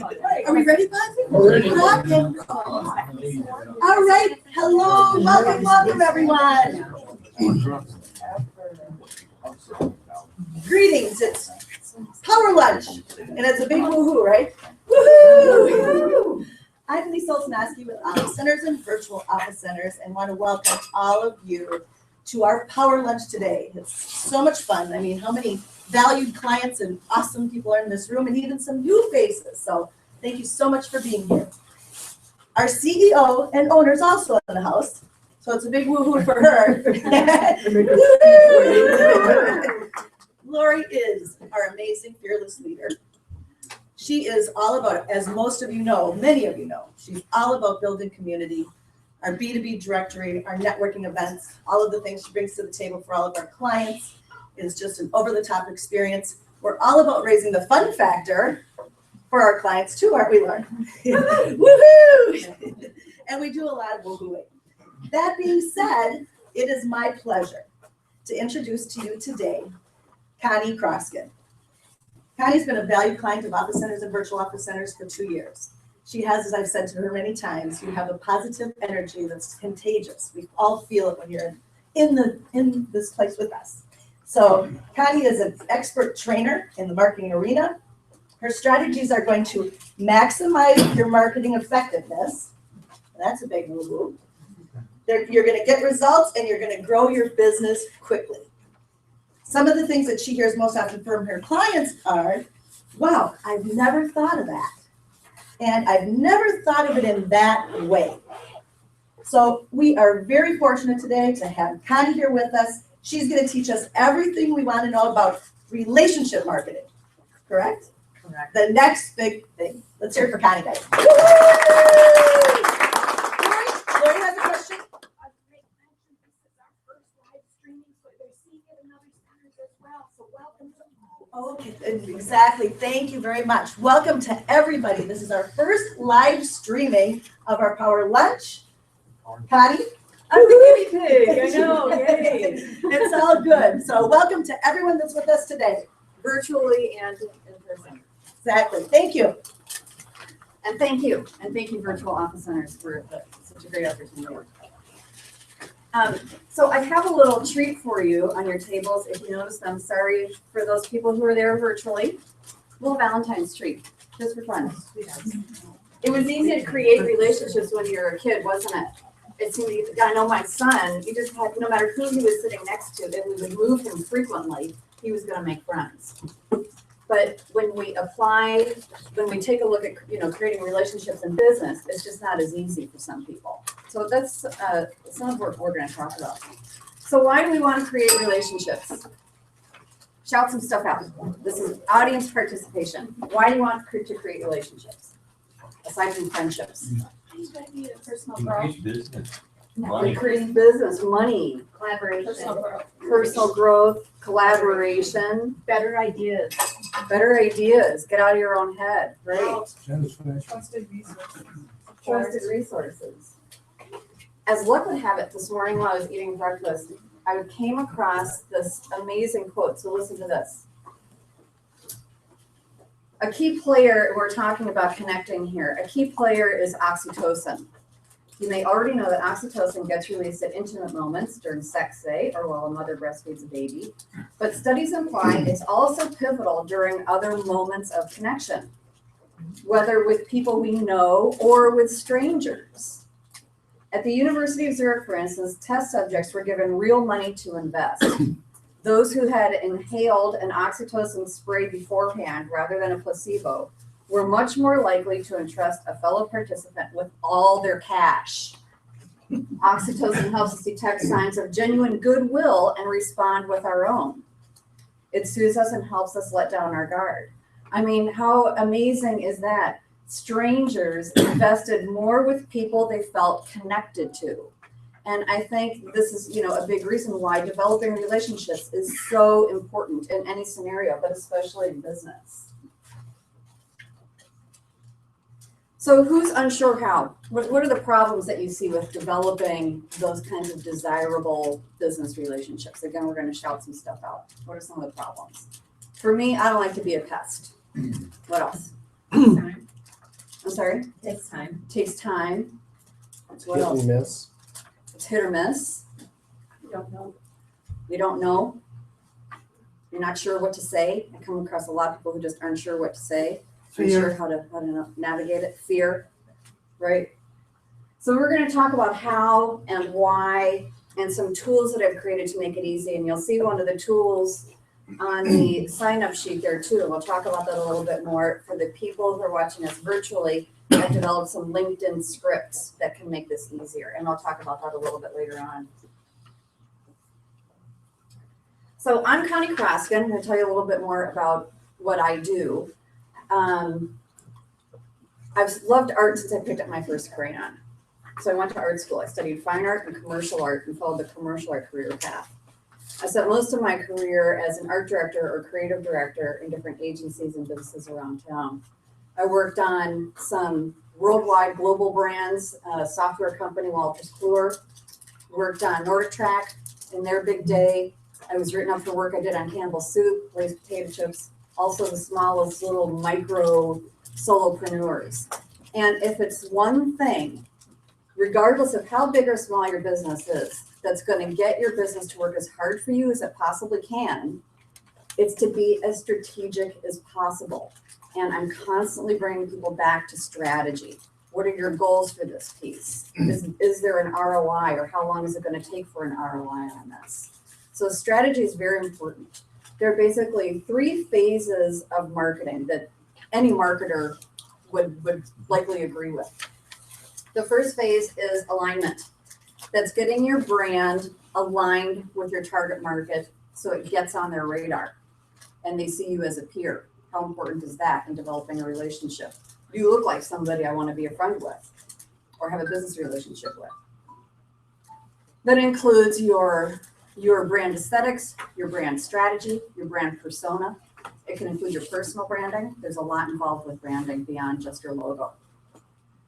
Are we ready, Fonzie? We're ready. All right. Hello. Welcome, everyone. Greetings. It's PowerLunch, and it's a big woohoo, right? Woohoo! I'm Lisa Olsonowski with Office Centers and Virtual Office Centers, and want to welcome all of you to our PowerLunch today. It's so much fun. I mean, how many valued clients and awesome people are in this room, and even some new faces. So thank you so much for being here. Our CEO and owner is also in the house, so it's a big woohoo for her. Lori is our amazing, fearless leader. She is all about, as most of you know, many of you know, she's all about building community, our B2B directory, our networking events, all of the things she brings to the table for all of our clients is just an over-the-top experience. We're all about raising the fun factor for our clients too, aren't we, Lauren? Woohoo! And we do a lot of woohooing. That being said, it is my pleasure to introduce to you today Connie Kroskin. Connie's been a valued client of Office Centers and Virtual Office Centers for 2 years. She has, as I've said to her many times, you have a positive energy that's contagious. We all feel it when you're in this place with us. So Connie is an expert trainer in the marketing arena. Her strategies are going to maximize your marketing effectiveness. That's a big move. You're going to get results and you're going to grow your business quickly. Some of the things that she hears most often from her clients are, wow, I've never thought of that. And I've never thought of it in that way. So we are very fortunate today to have Connie here with us. She's going to teach us everything we want to know about relationship marketing. Correct? Correct. The next big thing. Let's hear it for Connie, guys. Lori has a question. Okay, exactly. Thank you very much. Welcome to everybody. This is our first live streaming of our PowerLunch. Connie? I'm the guinea pig. I know. Yay. It's all good. So welcome to everyone that's with us today. Virtually and in person. Exactly. Thank you. And thank you. And thank you, Virtual Office Centers, for such a great opportunity. So I have a little treat for you on your tables. If you notice them, sorry for those people who are there virtually. A little Valentine's treat, just for fun. It was easy to create relationships when you were a kid, wasn't it? It seemed to, I know my son, you just had, no matter who he was sitting next to, if we would move him frequently, he was going to make friends. But when we take a look at, creating relationships in business, it's just not as easy for some people. So that's some of what we're going to talk about. So why do we want to create relationships? Shout some stuff out. This is audience participation. Why do you want to create relationships? Aside from friendships. Personal growth. Creating business, money, Collaboration. personal growth, collaboration, Better ideas. Get out of your own head, right? Trusted resources. Trusted resources. As luck would have it, this morning while I was eating breakfast, I came across this amazing quote. So listen to this. A key player, we're talking about connecting here, a key player is oxytocin. You may already know that oxytocin gets released at intimate moments during sex, say, or while a mother breastfeeds a baby. But studies imply it's also pivotal during other moments of connection, whether with people we know or with strangers. At the University of Zurich, for instance, test subjects were given real money to invest. Those who had inhaled an oxytocin spray beforehand rather than a placebo were much more likely to entrust a fellow participant with all their cash. Oxytocin helps us detect signs of genuine goodwill and respond with our own. It soothes us and helps us let down our guard. I mean, how amazing is that? Strangers invested more with people they felt connected to. And I think this is, a big reason why developing relationships is so important in any scenario, but especially in business. So who's unsure how? What are the problems that you see with developing those kinds of desirable business relationships? Again, we're going to shout some stuff out. What are some of the problems? For me, I don't like to be a pest. What else? sorry, Takes time. takes time. It's What hit else? and miss. It's hit or miss. You don't know. You don't know. You're not sure what to say. I come across a lot of people who just aren't sure what to say. Aren't sure how to navigate it. Fear, right? So we're going to talk about how and why and some tools that I've created to make it easy. And you'll see one of the tools on the sign-up sheet there too. We'll talk about that a little bit more. For the people who are watching us virtually, I've developed some LinkedIn scripts that can make this easier. And I'll talk about that a little bit later on. So I'm Connie Kroskin. I'm going to tell you a little bit more about what I do. I've loved art since I picked up my first crayon. So I went to art school. I studied fine art and commercial art and followed the commercial art career path. I spent most of my career as an art director or creative director in different agencies and businesses around town. I worked on some worldwide global brands, a software company, Walters Kluwer. Worked on Nordic Track in their big day. I was written up for work I did on Campbell Soup, raised potato chips, also the smallest little micro solopreneurs. And if it's one thing, regardless of how big or small your business is, that's going to get your business to work as hard for you as it possibly can, it's to be as strategic as possible. And I'm constantly bringing people back to strategy. What are your goals for this piece? Is there an ROI, or how long is it going to take for an ROI on this? So strategy is very important. There are basically 3 phases of marketing that any marketer would likely agree with. The first phase is alignment. That's getting your brand aligned with your target market so it gets on their radar and they see you as a peer. How important is that in developing a relationship? You look like somebody I want to be a friend with or have a business relationship with. That includes your brand aesthetics, your brand strategy, your brand persona. It can include your personal branding. There's a lot involved with branding beyond just your logo.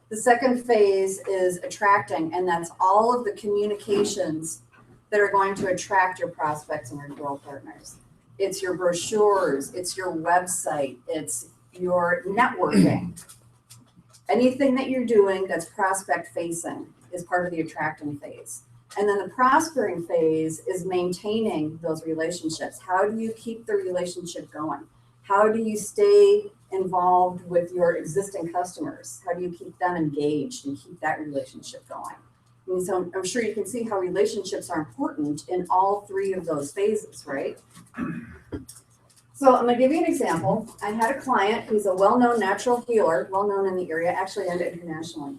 The second phase is attracting, and that's all of the communications that are going to attract your prospects and your growth partners. It's your brochures, it's your website, it's your networking. Anything that you're doing that's prospect facing is part of the attracting phase. And then the prospering phase is maintaining those relationships. How do you keep the relationship going? How do you stay involved with your existing customers? How do you keep them engaged and keep that relationship going? And so I'm sure you can see how relationships are important in all 3 of those phases, right? So I'm gonna give you an example. I had a client, he's a well-known natural healer, well-known in the area, actually and internationally.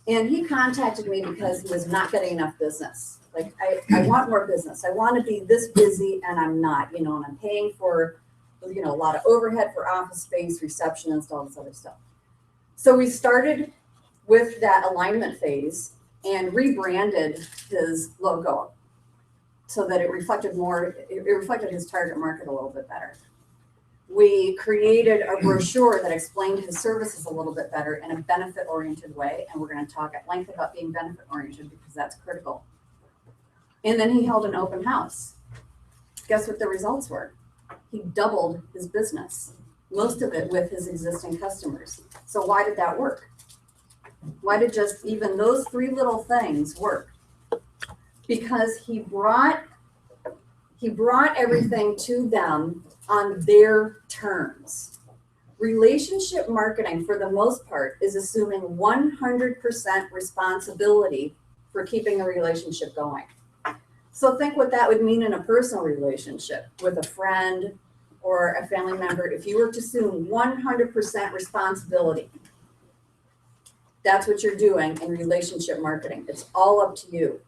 And he contacted me because he was not getting enough business. Like, I want more business. I want to be this busy and I'm not, and I'm paying for, a lot of overhead for office space, receptionist, all this other stuff. So we started with that alignment phase and rebranded his logo so that it reflected his target market a little bit better. We created a brochure that explained his services a little bit better in a benefit-oriented way, and we're going to talk at length about being benefit-oriented because that's critical. And then he held an open house. Guess what the results were? He doubled his business, most of it with his existing customers. So why did that work? Why did just even those 3 little things work? Because he brought everything to them on their terms. Relationship marketing, for the most part, is assuming 100% responsibility for keeping a relationship going. So think what that would mean in a personal relationship with a friend or a family member. If you were to assume 100% responsibility, that's what you're doing in relationship marketing. It's all up to you.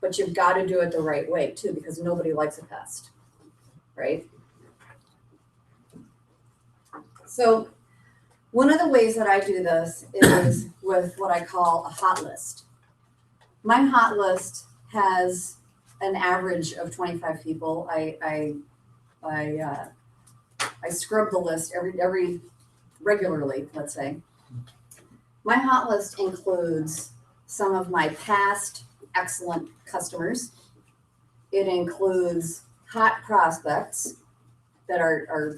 But you've got to do it the right way too, because nobody likes a pest, right? So one of the ways that I do this is with what I call a hot list. My hot list has an average of 25 people. I scrub the list every regularly, let's say. My hot list includes some of my past excellent customers. It includes hot prospects that are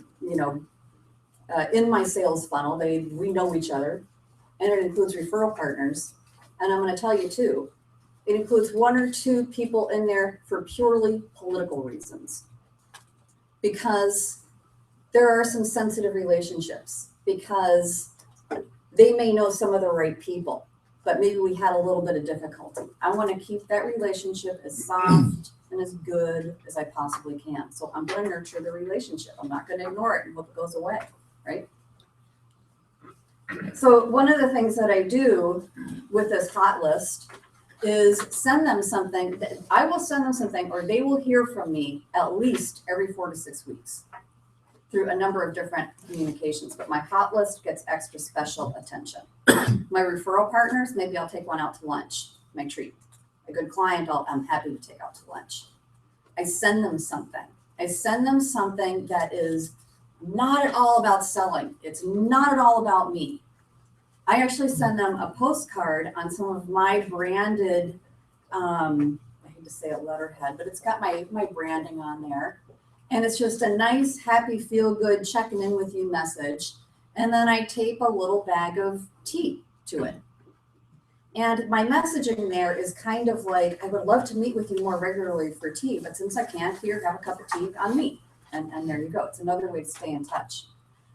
in my sales funnel. We know each other. and it includes referral partners. And I'm going to tell you too, it includes 1 or 2 people in there for purely political reasons. Because there are some sensitive relationships, because they may know some of the right people, but maybe we had a little bit of difficulty. I want to keep that relationship as soft and as good as I possibly can. So I'm going to nurture the relationship. I'm not going to ignore it and hope it goes away, right? So one of the things that I do with this hot list is send them something. I will send them something, or they will hear from me at least every 4 to 6 weeks through a number of different communications. But my hot list gets extra special attention. My referral partners, maybe I'll take one out to lunch, my treat. A good client, I'm happy to take out to lunch. I send them something. I send them something that is not at all about selling. It's not at all about me. I actually send them a postcard on some of my branded, I hate to say it letterhead, but it's got my branding on there. And it's just a nice, happy, feel good, checking in with you message. And then I tape a little bag of tea to it. And my messaging there is kind of like, I would love to meet with you more regularly for tea, but since I can't, here, have a cup of tea on me. And there you go. It's another way to stay in touch.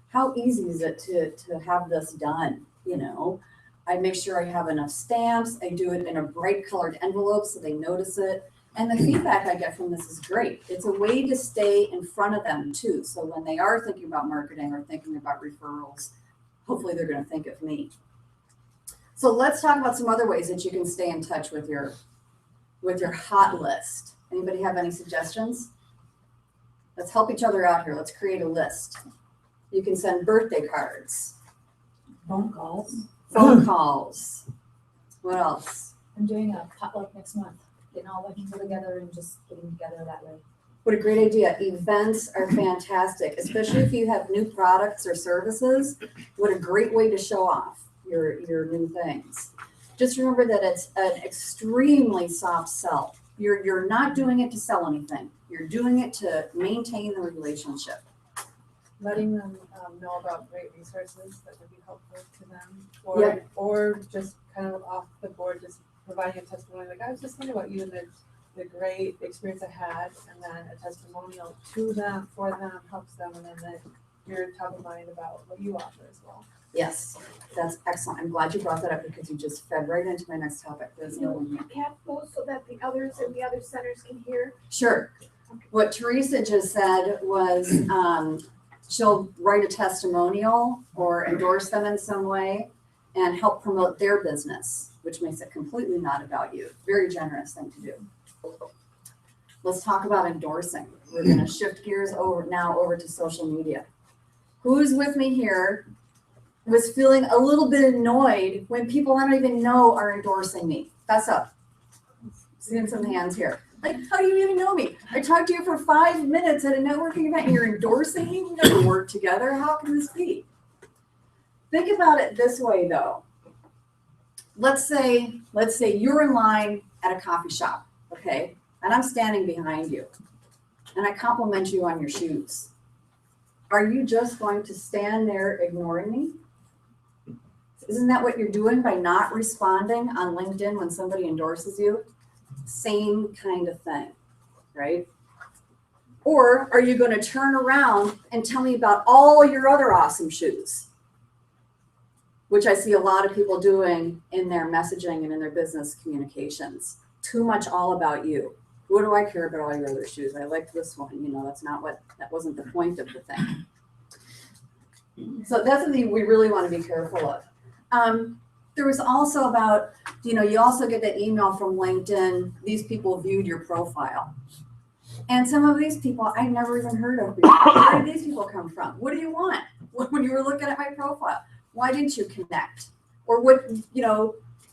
How easy is it to have this done? You know, I make sure I have enough stamps. I do it in a bright colored envelope so they notice it. And the feedback I get from this is great. It's a way to stay in front of them too. So when they are thinking about marketing or thinking about referrals, hopefully they're going to think of me. So let's talk about some other ways that you can stay in touch with your hot list. Anybody have any suggestions? Let's help each other out here. Let's create a list. You can send birthday cards. Phone calls. Phone calls. What else? I'm doing a potluck next month, getting all the people together and just getting together that way. What a great idea. Events are fantastic, especially if you have new products or services. What a great way to show off your new things. Just remember that it's an extremely soft sell. You're not doing it to sell anything. You're doing it to maintain the relationship. Letting them know about great resources that would be helpful to them, or just kind of off the board, just providing a testimony. Like, I was just thinking about you and the great experience I had, and then a testimonial to them, for them, helps them, and then you're top of mind about what you offer as well. Yes, that's excellent. I'm glad you brought that up because you just fed right into my next topic. There's no one here. Cap those so that the others in the other centers can hear. Sure. What Teresa just said was she'll write a testimonial or endorse them in some way and help promote their business, which makes it completely not about you. Very generous thing to do. Let's talk about endorsing. We're going to shift gears over to social media. Who's with me here was feeling a little bit annoyed when people I don't even know are endorsing me? Fess up. Seeing some hands here. Like, how do you even know me? I talked to you for 5 minutes at a networking event and you're endorsing me? We never worked together. How can this be? Think about it this way though. Let's say you're in line at a coffee shop, okay? And I'm standing behind you and I compliment you on your shoes. Are you just going to stand there ignoring me? Isn't that what you're doing by not responding on LinkedIn when somebody endorses you? Same kind of thing, right? Or are you going to turn around and tell me about all your other awesome shoes? Which I see a lot of people doing in their messaging and in their business communications. Too much all about you. What do I care about all your other shoes? I like this one. You know, that wasn't the point of the thing. So that's something we really want to be careful of. There was also about, you also get that email from LinkedIn, these people viewed your profile. And some of these people I never even heard of before. Where did these people come from? What do you want? When you were looking at my profile, why didn't you connect? Or what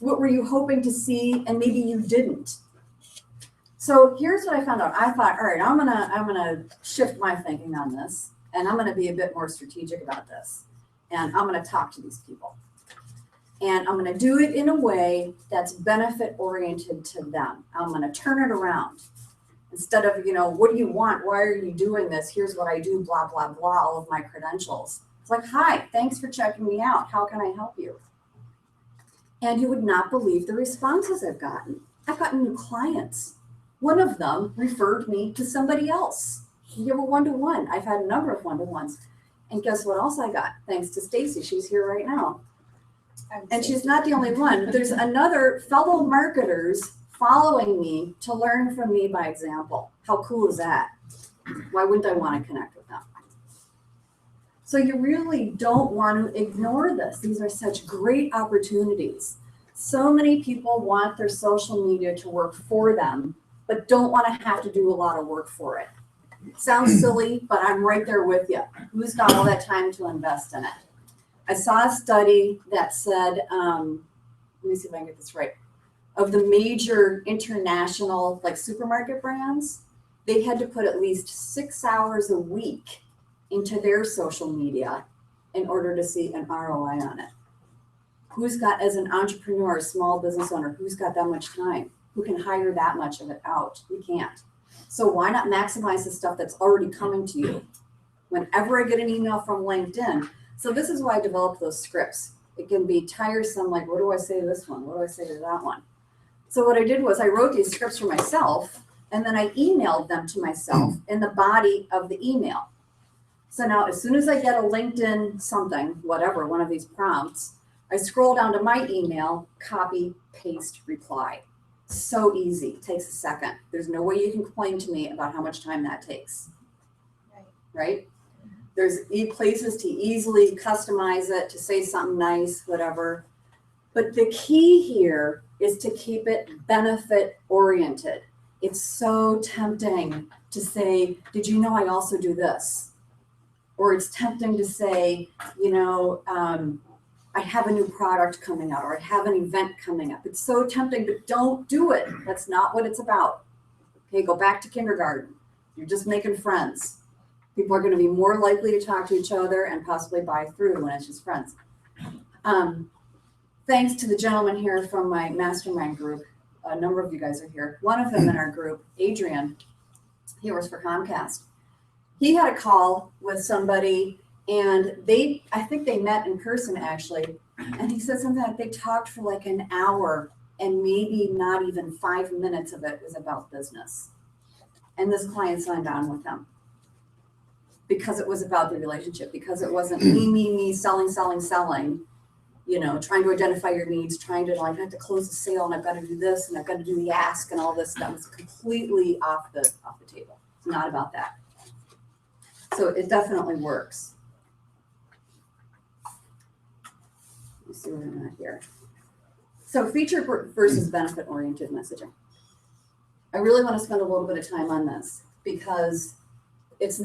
were you hoping to see and maybe you didn't? So here's what I found out. I thought, all right, I'm gonna shift my thinking on this, and I'm gonna be a bit more strategic about this. And I'm gonna talk to these people. And I'm going to do it in a way that's benefit oriented to them. I'm going to turn it around. Instead of, what do you want? Why are you doing this? Here's what I do, blah, blah, blah, all of my credentials. It's like, hi, thanks for checking me out. How can I help you? And you would not believe the responses I've gotten. I've gotten new clients. One of them referred me to somebody else. We have a one-to-one. I've had a number of one-to-ones. And guess what else I got? Thanks to Stacy, she's here right now. And she's not the only one. There's another fellow marketers following me to learn from me by example. How cool is that? Why wouldn't I want to connect with them? So you really don't want to ignore this. These are such great opportunities. So many people want their social media to work for them, but don't want to have to do a lot of work for it. Sounds silly, but I'm right there with you. Who's got all that time to invest in it? I saw a study that said, let me see if I can get this right, of the major international like supermarket brands, they had to put at least 6 hours a week into their social media in order to see an ROI on it. Who's got, as an entrepreneur, small business owner, who's got that much time? Who can hire that much of it out? We can't. So why not maximize the stuff that's already coming to you? Whenever I get an email from LinkedIn, so this is why I developed those scripts. It can be tiresome, like, what do I say to this one? What do I say to that one? So what I did was I wrote these scripts for myself, and then I emailed them to myself in the body of the email. So now as soon as I get a LinkedIn something, whatever, one of these prompts, I scroll down to my email, copy, paste, reply. So easy, it takes a second. There's no way you can complain to me about how much time that takes. Right? There's places to easily customize it, to say something nice, whatever. But the key here is to keep it benefit oriented. It's so tempting to say, did you know I also do this? Or it's tempting to say, you know, I have a new product coming out, or I have an event coming up. It's so tempting, but don't do it. That's not what it's about. Okay, go back to kindergarten. You're just making friends. People are going to be more likely to talk to each other and possibly buy through when it's just friends. Thanks to the gentleman here from my mastermind group. A number of you guys are here. One of them in our group, Adrian, he works for Comcast. He had a call with somebody, and I think they met in person actually, and he said something like they talked for like an hour, and maybe not even 5 minutes of it was about business. And this client signed on with him because it was about the relationship, because it wasn't me, selling, you know, trying to identify your needs, trying to like, I have to close the sale and I've got to do this and I've got to do the ask and all this. That was completely off the table. It's not about that. So it definitely works. Let me see where I'm at here. So feature versus benefit oriented messaging. I really want to spend a little bit of time on this because it's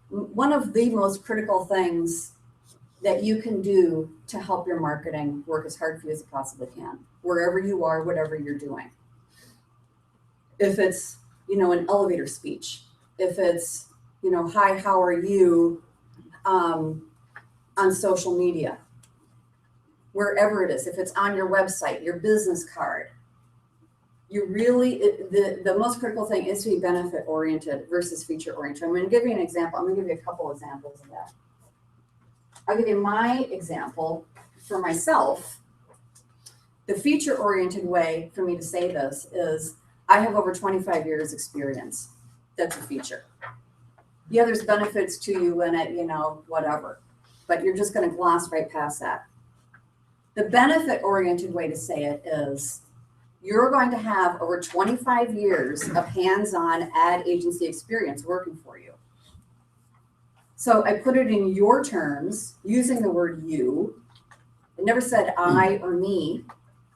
one of the most critical things that you can do to help your marketing work as hard for you as it possibly can, wherever you are, whatever you're doing. If it's, you know, an elevator speech, if it's, you know, hi, how are you, on social media, wherever it is, if it's on your website, your business card, you really, the most critical thing is to be benefit oriented versus feature oriented. I'm going to give you an example. I'm going to give you a couple examples of that. I'll give you my example for myself. The feature oriented way for me to say this is I have over 25 years experience. That's a feature. Yeah, there's benefits to you in it, you know, whatever, but you're just going to gloss right past that. The benefit oriented way to say it is you're going to have over 25 years of hands-on ad agency experience working for you. So I put it in your terms using the word you. I never said I or me,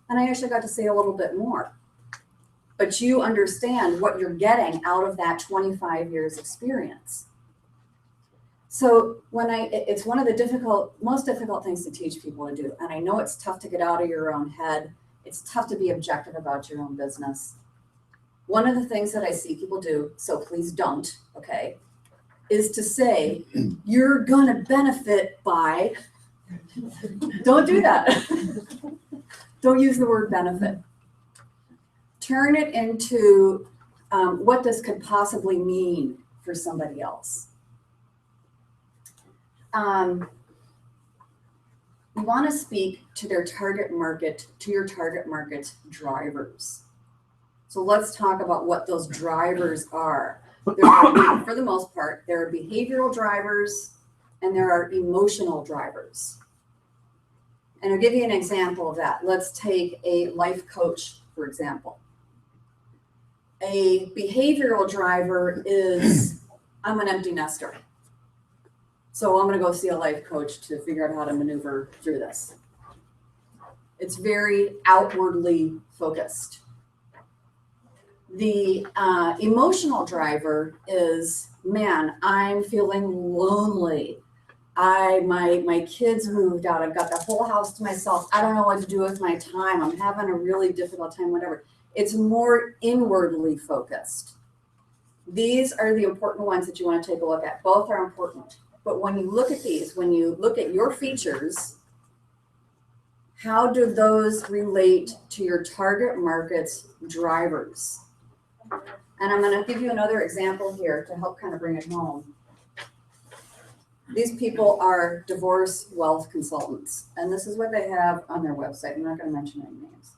and I actually got to say a little bit more. But you understand what you're getting out of that 25 years experience. So it's one of the most difficult things to teach people to do. And I know it's tough to get out of your own head. It's tough to be objective about your own business. One of the things that I see people do, so please don't, okay, is to say, you're gonna benefit by, don't do that. Don't use the word benefit. Turn it into what this could possibly mean for somebody else. We want to speak to their target market, to your target market's drivers. So let's talk about what those drivers are. For the most part, there are behavioral drivers and there are emotional drivers. And I'll give you an example of that. Let's take a life coach, for example. A behavioral driver is, I'm an empty nester. So I'm going to go see a life coach to figure out how to maneuver through this. It's very outwardly focused. The emotional driver is, man, I'm feeling lonely. My kids moved out. I've got the whole house to myself. I don't know what to do with my time. I'm having a really difficult time, whatever. It's more inwardly focused. These are the important ones that you want to take a look at. Both are important. But when you look at these, when you look at your features, how do those relate to your target market's drivers? And I'm going to give you another example here to help kind of bring it home. These people are divorce wealth consultants, and this is what they have on their website. I'm not going to mention any names.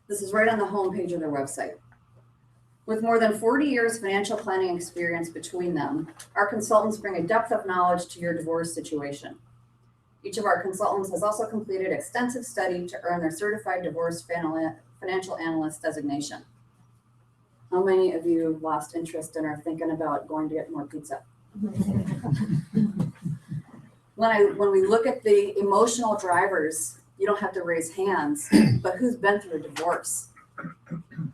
This is right on the homepage of their website. With more than 40 years financial planning experience between them, our consultants bring a depth of knowledge to your divorce situation. Each of our consultants has also completed extensive study to earn their certified divorce financial analyst designation. How many of you lost interest and are thinking about going to get more pizza? When we look at the emotional drivers, you don't have to raise hands, but who's been through a divorce?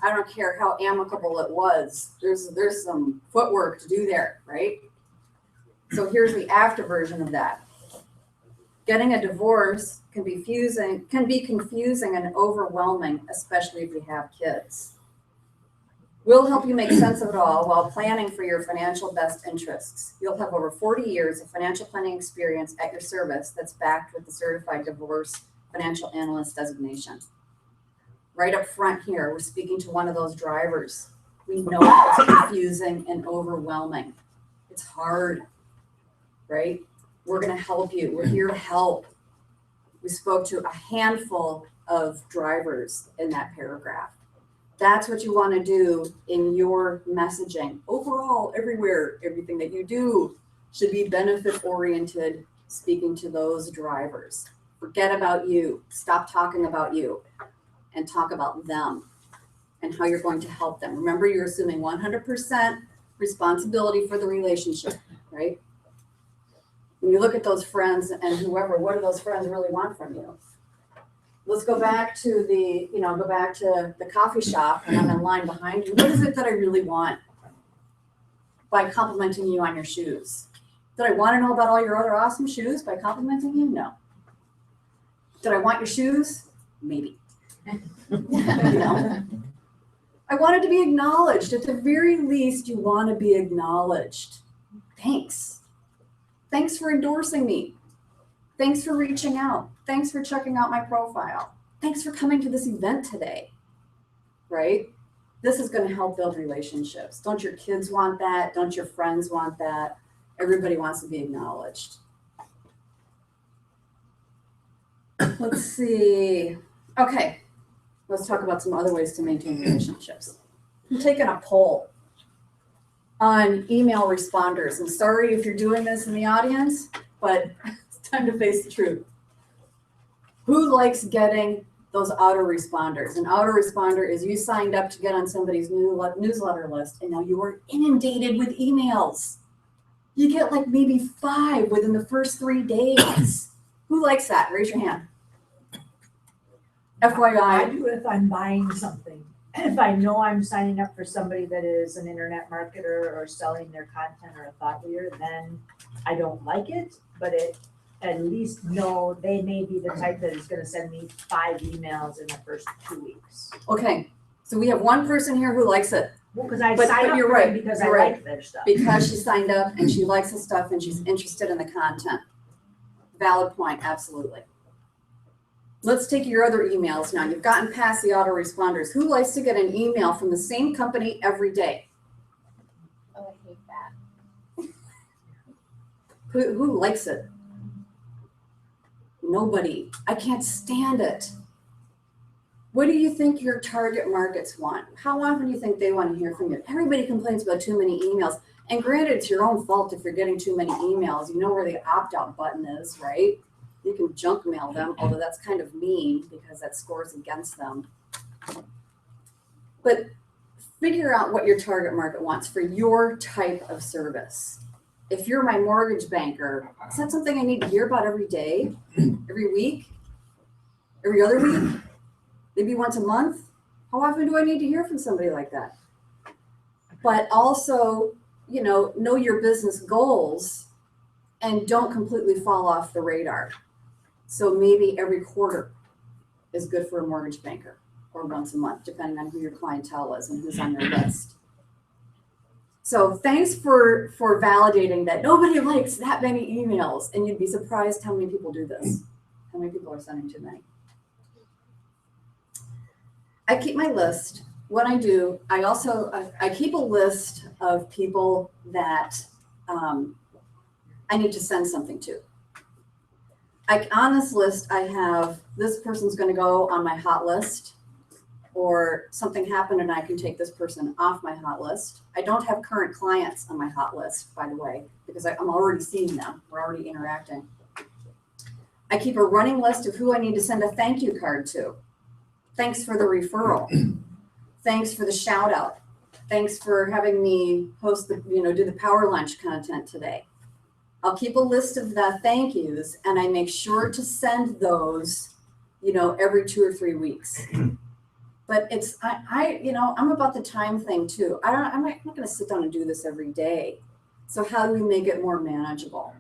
I don't care how amicable it was. There's some footwork to do there, right? So here's the after version of that. Getting a divorce can be confusing and overwhelming, especially if you have kids. We'll help you make sense of it all while planning for your financial best interests. You'll have over 40 years of financial planning experience at your service that's backed with the Certified Divorce Financial Analyst designation. Right up front here, we're speaking to one of those drivers. We know it's confusing and overwhelming. It's hard, right? We're going to help you. We're here to help. We spoke to a handful of drivers in that paragraph. That's what you want to do in your messaging. Overall, everywhere, everything that you do should be benefit-oriented, speaking to those drivers. Forget about you. Stop talking about you and talk about them and how you're going to help them. Remember, you're assuming 100% responsibility for the relationship, right? When you look at those friends and whoever, what do those friends really want from you? Let's go back to the coffee shop and I'm in line behind you. What is it that I really want by complimenting you on your shoes? Did I want to know about all your other awesome shoes by complimenting you? No. Did I want your shoes? Maybe. No. I wanted to be acknowledged. At the very least, you want to be acknowledged. Thanks. Thanks for endorsing me. Thanks for reaching out. Thanks for checking out my profile. Thanks for coming to this event today, right? This is going to help build relationships. Don't your kids want that? Don't your friends want that? Everybody wants to be acknowledged. Let's see. Okay, let's talk about some other ways to maintain relationships. I'm taking a poll on email responders. I'm sorry if you're doing this in the audience, but it's time to face the truth. Who likes getting those autoresponders? An autoresponder is you signed up to get on somebody's newsletter list, and now you are inundated with emails. You get like maybe 5 within the first 3 days. Who likes that? Raise your hand. I FYI. do if I'm buying something. If I know I'm signing up for somebody that is an internet marketer or selling their content or a thought leader, then I don't like it, but at least know they may be the type that is going to send me 5 emails in the first 2 weeks. Okay, so we have one person here who likes it. Well, because I But sign up you're for right, it because you're I right. like their stuff. Because she signed up and she likes the stuff and she's interested in the content. Valid point, absolutely. Let's take your other emails now. You've gotten past the autoresponders. Who likes to get an email from the same company every day? Oh, I hate that. Who likes it? Nobody. I can't stand it. What do you think your target markets want? How often do you think they want to hear from you? Everybody complains about too many emails. And granted, it's your own fault if you're getting too many emails. You know where the opt-out button is, right? You can junk mail them, although that's kind of mean because that scores against them. But figure out what your target market wants for your type of service. If you're my mortgage banker, is that something I need to hear about every day, every week, every other week, maybe once a month? How often do I need to hear from somebody like that? But also, you know your business goals and don't completely fall off the radar. So maybe every quarter is good for a mortgage banker, or once a month, depending on who your clientele is and who's on your list. So thanks for validating that nobody likes that many emails, and you'd be surprised how many people do this. How many people are sending too many? I keep my list. What I do, I keep a list of people that I need to send something to. On this list, I have this person's going to go on my hot list, or something happened and I can take this person off my hot list. I don't have current clients on my hot list, by the way, because I'm already seeing them. We're already interacting. I keep a running list of who I need to send a thank you card to. Thanks for the referral. Thanks for the shout out. Thanks for having me host do the PowerLunch content today. I'll keep a list of the thank yous, and I make sure to send those, every 2 or 3 weeks. But I'm about the time thing too. I'm not going to sit down and do this every day. So how do we make it more manageable?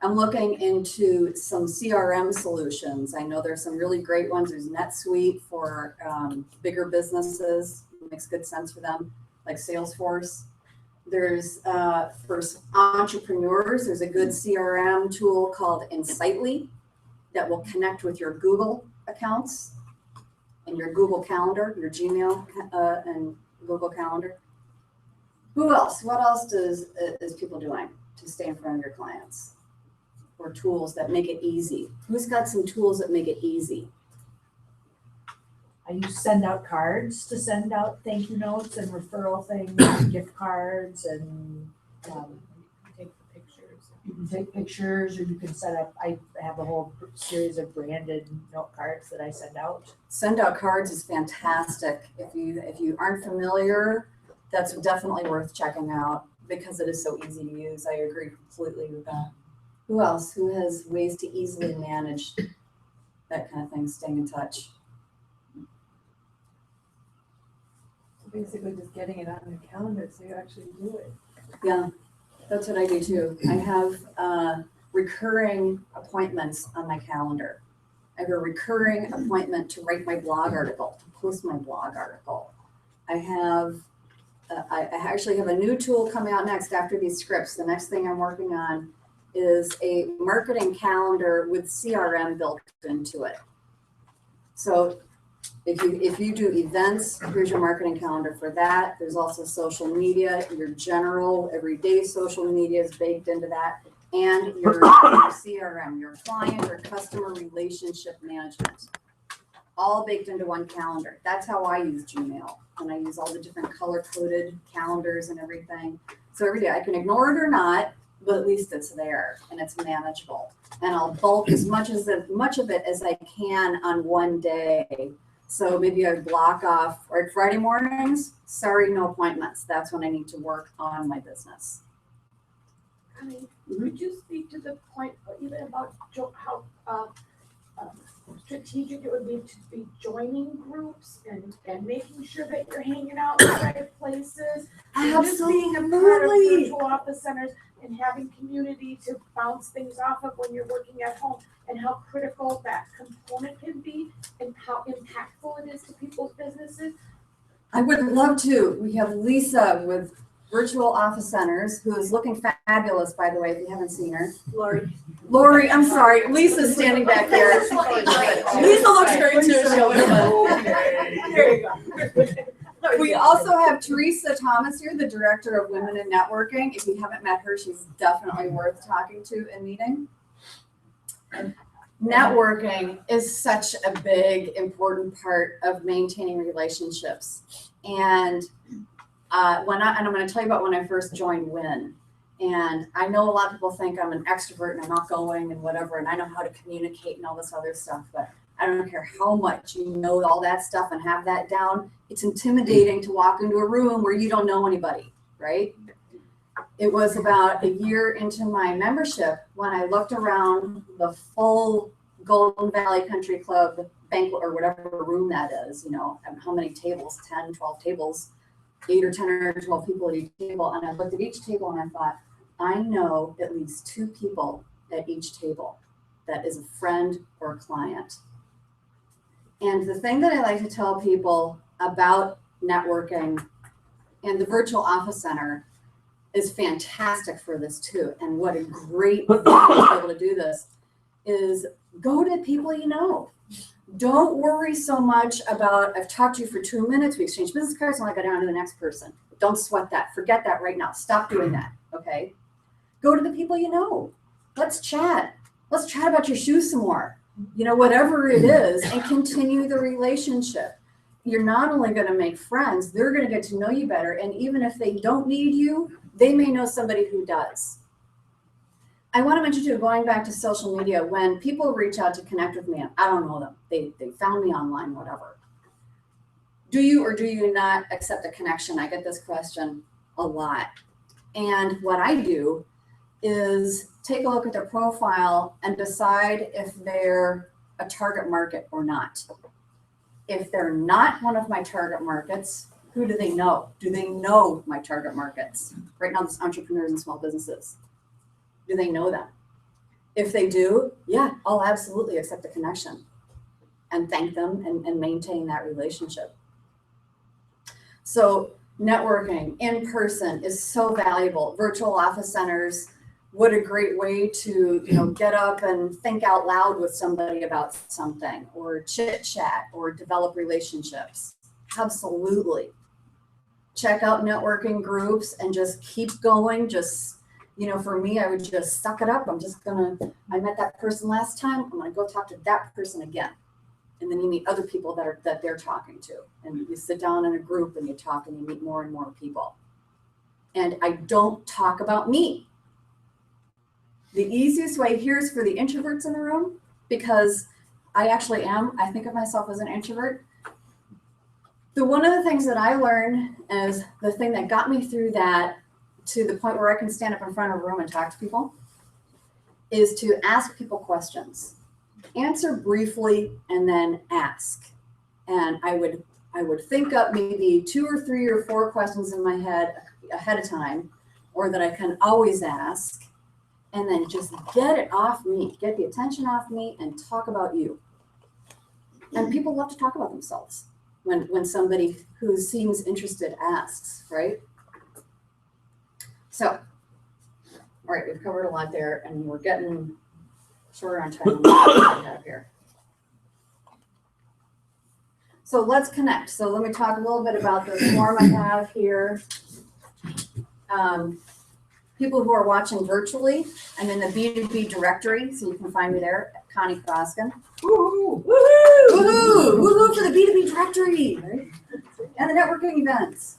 I'm looking into some CRM solutions. I know there's some really great ones. There's NetSuite for bigger businesses. It makes good sense for them, like Salesforce. There's for entrepreneurs, there's a good CRM tool called Insightly that will connect with your Google accounts and your Google Calendar, your Gmail and Google Calendar. Who else? What else is people doing to stay in front of your clients? Or tools that make it easy? Who's got some tools that make it easy? I use send out cards to send out thank you notes and referral things, and gift cards, and Take the pictures. you can take pictures, or you can set up, I have a whole series of branded note cards that I send out. Send out cards is fantastic. If you aren't familiar, that's definitely worth checking out because it is so easy to use. I agree completely with that. Who else? Who has ways to easily manage that kind of thing, staying in touch? Basically just getting it on your calendar so you actually do it. Yeah, that's what I do too. I have recurring appointments on my calendar. I have a recurring appointment to write my blog article, to post my blog article. I actually have a new tool coming out next after these scripts. The next thing I'm working on is a marketing calendar with CRM built into it. So if you do events, here's your marketing calendar for that. There's also social media, your general everyday social media is baked into that, and your CRM, your client or customer relationship management, all baked into one calendar. That's how I use Gmail, and I use all the different color-coded calendars and everything. So every day I can ignore it or not, but at least it's there and it's manageable. And I'll bulk as much of it as I can on one day. So maybe I block off, or Friday mornings, sorry, no appointments. That's when I need to work on my business. Connie, could you speak to the point even about how strategic it would be to be joining groups and making sure that you're hanging out in the right places? And just being a part of virtual office centers and having community to bounce things off of when you're working at home, and how critical that component can be and how impactful it is to people's businesses. I would love to. We have Lisa with Virtual Office Centers, who is looking fabulous, by the way, if you haven't seen her. Lori, I'm sorry. Lisa's standing back there. Lisa looks great too. There you go. We also have Teresa Thomas here, the Director of Women in Networking. If you haven't met her, she's definitely worth talking to and meeting. networking is such a big, important part of maintaining relationships. And I'm going to tell you about when I first joined WIN. And I know a lot of people think I'm an extrovert and I'm outgoing and whatever, and I know how to communicate and all this other stuff, but I don't care how much you know all that stuff and have that down. It's intimidating to walk into a room where you don't know anybody, right? It was about a year into my membership when I looked around the full Golden Valley Country Club banquet or whatever room that is, you know, and how many tables, 10, 12 tables, 8 or 10 or 12 people at each table. And I looked at each table and I thought, I know at least 2 people at each table that is a friend or a client. And the thing that I like to tell people about networking, and the virtual office center is fantastic for this too. And what a great way to be able to do this is go to people you know. Don't worry so much about, I've talked to you for 2 minutes, we exchanged business cards, and I go down to the next person. Don't sweat that. Forget that right now. Stop doing that, okay? Go to the people you know. Let's chat. Let's chat about your shoes some more. You know, whatever it is, and continue the relationship. You're not only going to make friends, they're going to get to know you better. And even if they don't need you, they may know somebody who does. I want to mention too, going back to social media, when people reach out to connect with me, I don't know them. They found me online, whatever. Do you or do you not accept a connection? I get this question a lot. And what I do is take a look at their profile and decide if they're a target market or not. If they're not one of my target markets, who do they know? Do they know my target markets? Right now, it's entrepreneurs and small businesses. Do they know them? If they do, yeah, I'll absolutely accept the connection and thank them and maintain that relationship. So networking in person is so valuable. Virtual office centers, what a great way to, you know, get up and think out loud with somebody about something, or chit chat, or develop relationships. Absolutely. Check out networking groups and just keep going. Just, you know, for me, I would just suck it up. I met that person last time. I'm gonna go talk to that person again. And then you meet other people that they're talking to. And you sit down in a group and you talk and you meet more and more people. And I don't talk about me. The easiest way, here's for the introverts in the room, because I think of myself as an introvert. One of the things that I learned is the thing that got me through that to the point where I can stand up in front of a room and talk to people is to ask people questions. Answer briefly and then ask. And I would think up maybe 2 or 3 or 4 questions in my head ahead of time, or that I can always ask, and then just get it off me, get the attention off me, and talk about you. And people love to talk about themselves when somebody who seems interested asks, right? So, all right, we've covered a lot there, and we're getting shorter on time than we have here. So let's connect. So let me talk a little bit about the form I have here. People who are watching virtually, I'm in the B2B directory, so you can find me there, Connie Kroskin. Woohoo! Woohoo! Woohoo! Woohoo for the B2B directory, right? And the networking events.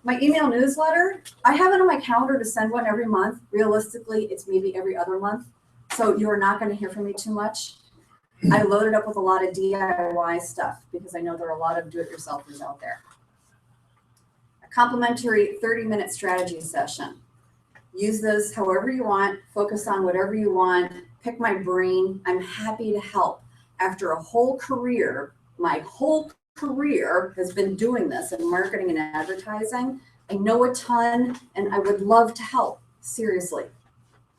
My email newsletter, I have it on my calendar to send one every month. Realistically, it's maybe every other month, so you're not going to hear from me too much. I loaded up with a lot of DIY stuff because I know there are a lot of do-it-yourselfers out there. A complimentary 30-minute strategy session. Use this however you want, focus on whatever you want, pick my brain. I'm happy to help. After a whole career, my whole career has been doing this in marketing and advertising. I know a ton and I would love to help, seriously.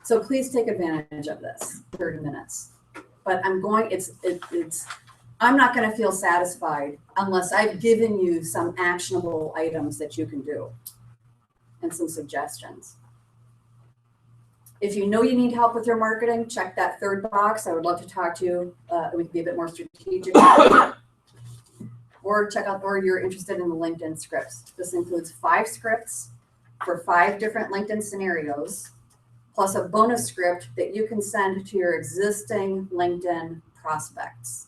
So please take advantage of this 30 minutes. But I'm not going to feel satisfied unless I've given you some actionable items that you can do and some suggestions. If you know you need help with your marketing, check that third box. I would love to talk to you. We can be a bit more strategic. Or check out, or you're interested in the LinkedIn scripts. This includes 5 scripts for 5 different LinkedIn scenarios, plus a bonus script that you can send to your existing LinkedIn prospects.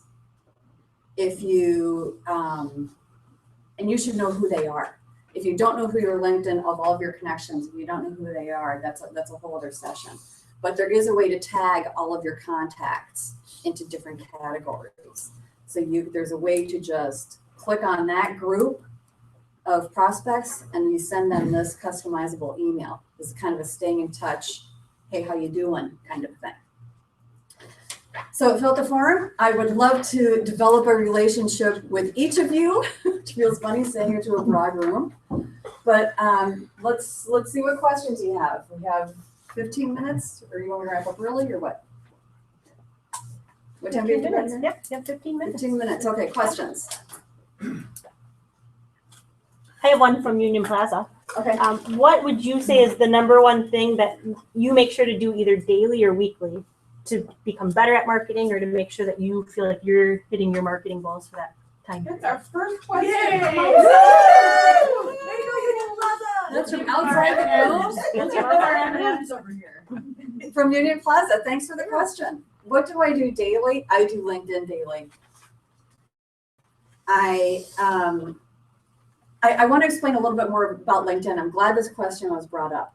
If you, and you should know who they are. If you don't know who your LinkedIn of all of your connections, if you don't know who they are, that's a whole other session. But there is a way to tag all of your contacts into different categories. So there's a way to just click on that group of prospects and you send them this customizable email. This is kind of a staying in touch, hey, how you doing kind of thing. So at Filter Forum, I would love to develop a relationship with each of you. It feels funny saying it to a broad room, but let's see what questions you have. We have 15 minutes, or you want to wrap up early, or what? What time do you have to be here? Yep, 15 minutes. 15 minutes. Okay, questions. I have one from Union Plaza. Okay. What would you say is the number one thing that you make sure to do either daily or weekly to become better at marketing, or to make sure that you feel like you're hitting your marketing goals for that time? That's our first question. That's from outside the room. That's our M&Ms over here. From Union Plaza. Thanks for the question. What do I do daily? I do LinkedIn daily. I want to explain a little bit more about LinkedIn. I'm glad this question was brought up.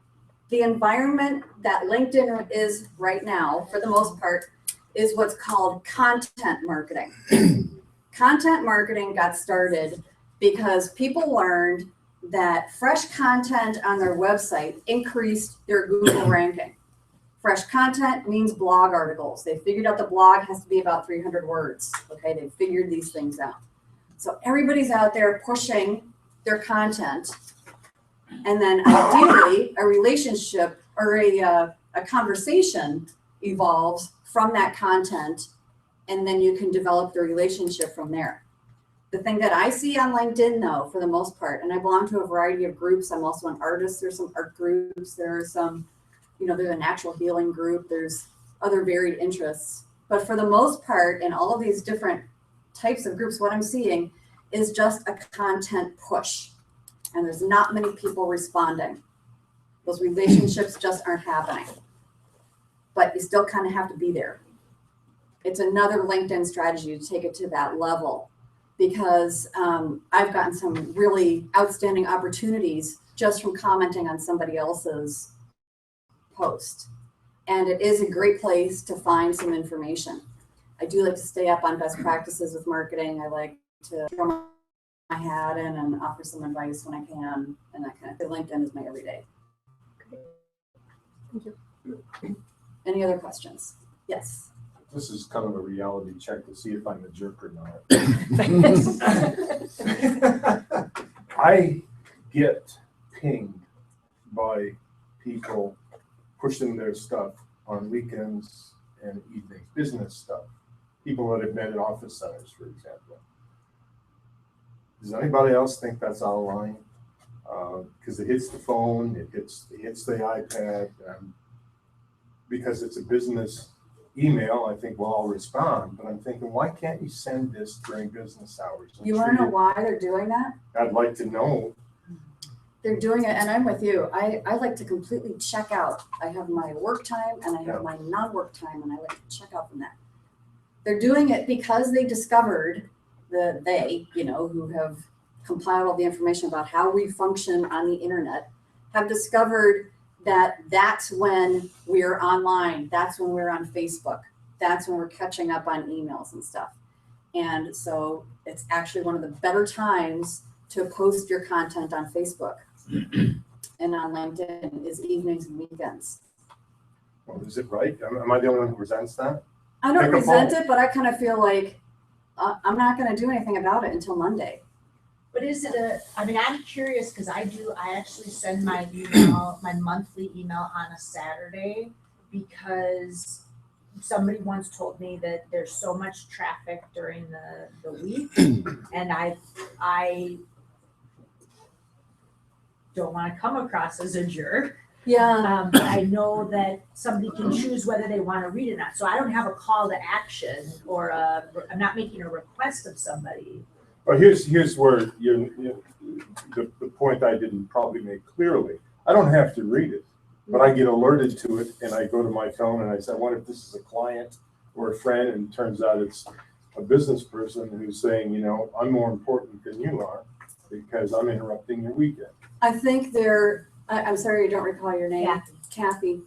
The environment that LinkedIn is right now, for the most part, is what's called content marketing. Content marketing got started because people learned that fresh content on their website increased their Google ranking. Fresh content means blog articles. They figured out the blog has to be about 300 words. Okay, they figured these things out. So everybody's out there pushing their content, and then ideally a relationship or a conversation evolves from that content, and then you can develop the relationship from there. The thing that I see on LinkedIn, though, for the most part, and I belong to a variety of groups. I'm also an artist. There's some art groups. There are some, there's a natural healing group. There's other varied interests. But for the most part, in all of these different types of groups, what I'm seeing is just a content push. And there's not many people responding. Those relationships just aren't happening. But you still kind of have to be there. It's another LinkedIn strategy to take it to that level, because I've gotten some really outstanding opportunities just from commenting on somebody else's post. And it is a great place to find some information. I do like to stay up on best practices with marketing. I like to throw my hat in and offer some advice when I can, and that kind of thing. LinkedIn is my everyday. Thank you. Any other questions? Yes. This is kind of a reality check to see if I'm a jerk or not. I get pinged by people pushing their stuff on weekends and evenings, business stuff. People that have met at office centers, for example. Does anybody else think that's out of line? Because it hits the phone, it hits the iPad, because it's a business email. I think, well, I'll respond, but I'm thinking, why can't you send this during business hours? You want to know why they're doing that? I'd like to know. They're doing it, and I'm with you. I like to completely check out. I have my work time and I have my non-work time, and I like to check out from that. They're doing it because they discovered who have compiled all the information about how we function on the internet, have discovered that that's when we're online, that's when we're on Facebook, that's when we're catching up on emails and stuff. And so it's actually one of the better times to post your content on Facebook and on LinkedIn is evenings and weekends. Well, is it right? Am I the only one who resents that? I don't resent it, but I kind of feel like I'm not going to do anything about it until Monday. But is it I'm curious, because I actually send my email, my monthly email on a Saturday, because somebody once told me that there's so much traffic during the week, and I don't want to come across as a jerk. Yeah. But I know that somebody can choose whether they want to read it or not. So I don't have a call to action, or I'm not making a request of somebody. Well, here's where the point I didn't probably make clearly. I don't have to read it. But I get alerted to it and I go to my phone and I say, I wonder if this is a client or a friend, and it turns out it's a business person who's saying, you know, I'm more important than you are because I'm interrupting your weekend. I think I'm sorry, I don't recall your name. Kathy,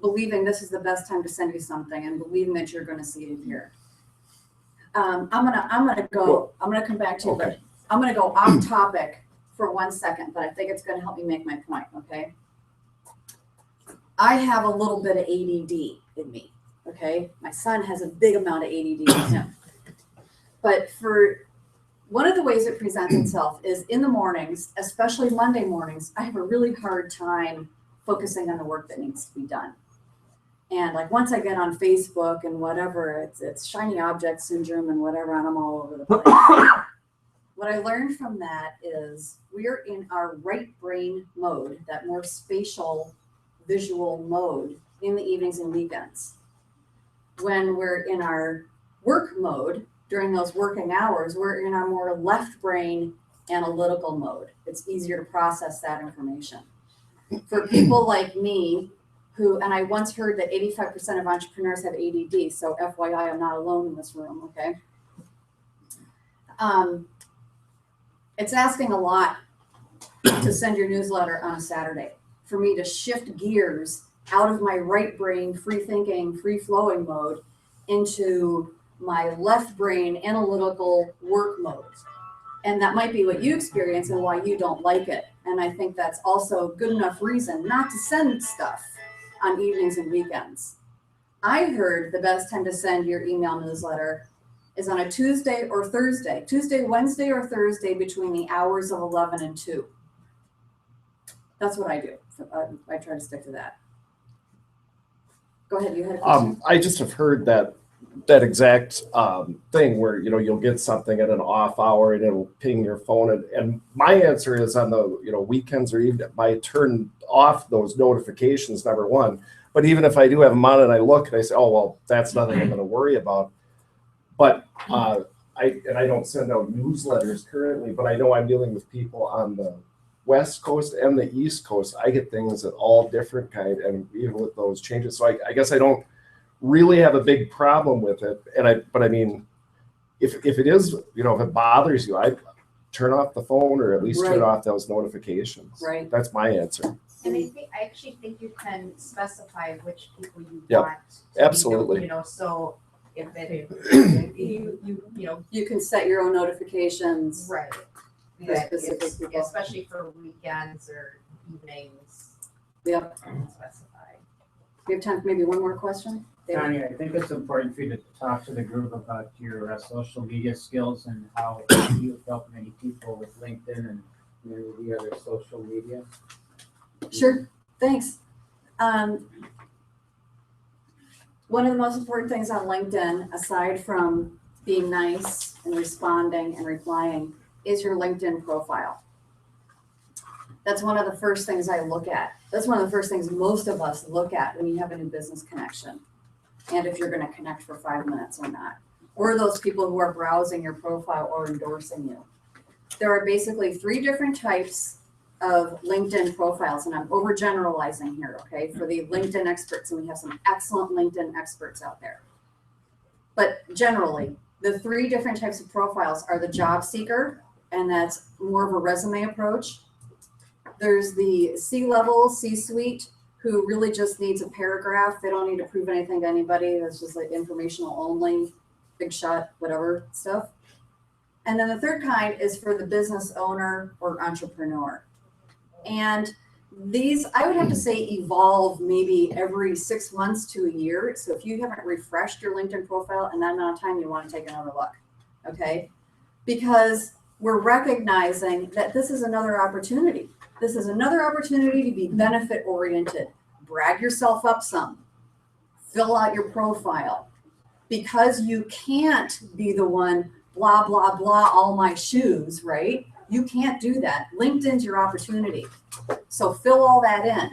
believing this is the best time to send you something and believing that you're gonna see it here. I'm gonna come back to you, but Okay. I'm gonna go off topic for 1 second, but I think it's gonna help me make my point, okay? I have a little bit of ADD in me, okay? My son has a big amount of ADD in him. But for one of the ways it presents itself is in the mornings, especially Monday mornings, I have a really hard time focusing on the work that needs to be done. And like once I get on Facebook and whatever, it's shiny object syndrome and whatever, and I'm all over the place. What I learned from that is we're in our right brain mode, that more spatial visual mode in the evenings and weekends. When we're in our work mode during those working hours, we're in our more left brain analytical mode. It's easier to process that information. For people like me, and I once heard that 85% of entrepreneurs have ADD, so FYI, I'm not alone in this room, okay? It's asking a lot to send your newsletter on a Saturday, for me to shift gears out of my right brain, free thinking, free flowing mode into my left brain analytical work mode. And that might be what you experience and why you don't like it. And I think that's also good enough reason not to send stuff on evenings and weekends. I heard the best time to send your email newsletter is on a Tuesday or Thursday, Wednesday, or Thursday between the hours of 11 and 2. That's what I do. I try to stick to that. Go ahead, you had a question? I just have heard that exact thing where, you know, you'll get something at an off hour and it'll ping your phone. And my answer is on the, you know, weekends or even I turn off those notifications, number one. But even if I do have them on and I look and I say, oh, well, that's nothing I'm going to worry about. But I don't send out newsletters currently, but I know I'm dealing with people on the West Coast and the East Coast. I get things at all different kind, and even with those changes. So I guess I don't really have a big problem with it. But I mean, if it is, you know, if it bothers you, I turn off the phone or at least turn off those notifications. Right. That's my answer. And I actually think you can specify which people you Yep. want. Absolutely. You know, so if it, you know, You can set your own notifications. right. For That specific is, people. especially for weekends or evenings, Yep. you can specify. We have time for maybe one more question? David? Connie, I think it's important for you to talk to the group about your social media skills and how you've helped many people with LinkedIn and many of the other social media. Sure, thanks. One of the most important things on LinkedIn, aside from being nice and responding and replying, is your LinkedIn profile. That's one of the first things I look at. That's one of the first things most of us look at when you have a new business connection. And if you're going to connect for 5 minutes or not, or those people who are browsing your profile or endorsing you. There are basically 3 different types of LinkedIn profiles, and I'm overgeneralizing here, okay, for the LinkedIn experts, and we have some excellent LinkedIn experts out there. But generally, the 3 different types of profiles are the job seeker, and that's more of a resume approach. There's the C-level, C-suite, who really just needs a paragraph. They don't need to prove anything to anybody. That's just like informational only, big shot, whatever stuff. And then the third kind is for the business owner or entrepreneur. And these, I would have to say, evolve maybe every 6 months to a year. So if you haven't refreshed your LinkedIn profile in that amount of time, you want to take another look, okay? Because we're recognizing that this is another opportunity. This is another opportunity to be benefit oriented. Brag yourself up some. Fill out your profile. Because you can't be the one, blah, blah, blah, all my shoes, right? You can't do that. LinkedIn's your opportunity. So fill all that in.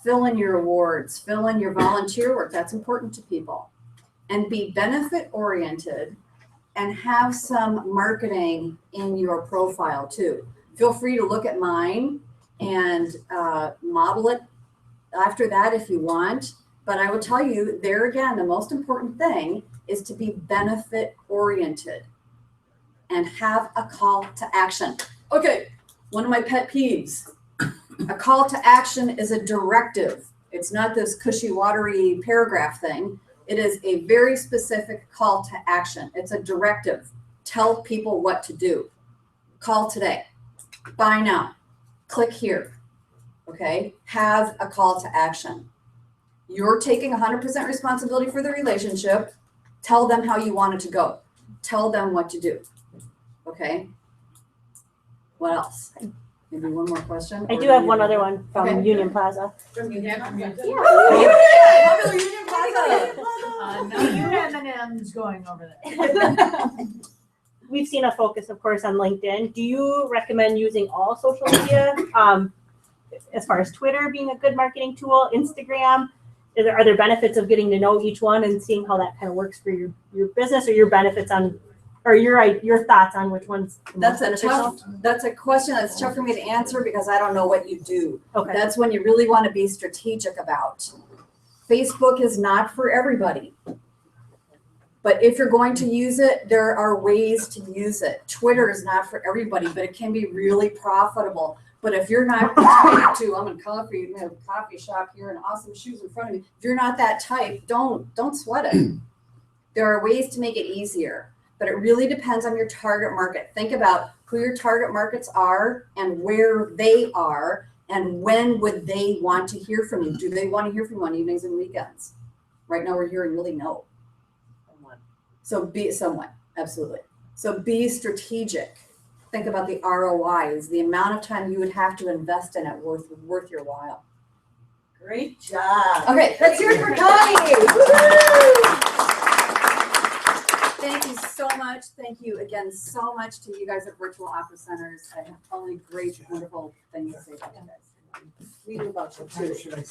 Fill in your awards, fill in your volunteer work. That's important to people. And be benefit oriented and have some marketing in your profile too. Feel free to look at mine and model it after that if you want. But I will tell you, there again, the most important thing is to be benefit oriented and have a call to action. Okay, one of my pet peeves. A call to action is a directive. It's not this cushy, watery paragraph thing. It is a very specific call to action. It's a directive. Tell people what to do. Call today. Buy now. Click here. Okay? Have a call to action. You're taking 100% responsibility for the relationship. Tell them how you want it to go. Tell them what to do. Okay? What else? Maybe one more question? I do have one other one from Okay. Union Plaza. From you. No M&Ms going over there. We've seen a focus, of course, on LinkedIn. Do you recommend using all social media, as far as Twitter being a good marketing tool, Instagram? Are there benefits of getting to know each one and seeing how that kind of works for your business, or your benefits on, or your thoughts on which one's the most beneficial? That's a question that's tough for me to answer because I don't know what you do. Okay. That's when you really want to be strategic about. Facebook is not for everybody. But if you're going to use it, there are ways to use it. Twitter is not for everybody, but it can be really profitable. But if you're not the type to, I'm in coffee, we have a coffee shop here and awesome shoes in front of me. If you're not that type, don't sweat it. There are ways to make it easier, but it really depends on your target market. Think about who your target markets are and where they are and when would they want to hear from you. Do they want to hear from you on evenings and weekends? Right now we're hearing really no. So be somewhat, absolutely. So be strategic. Think about the ROI. Is the amount of time you would have to invest in it worth your while? Great job. Okay, let's hear it for Connie. Thank you so much. Thank you again so much to you guys at Virtual Office Centers. I have only great, wonderful things to say about you guys. We do about you too.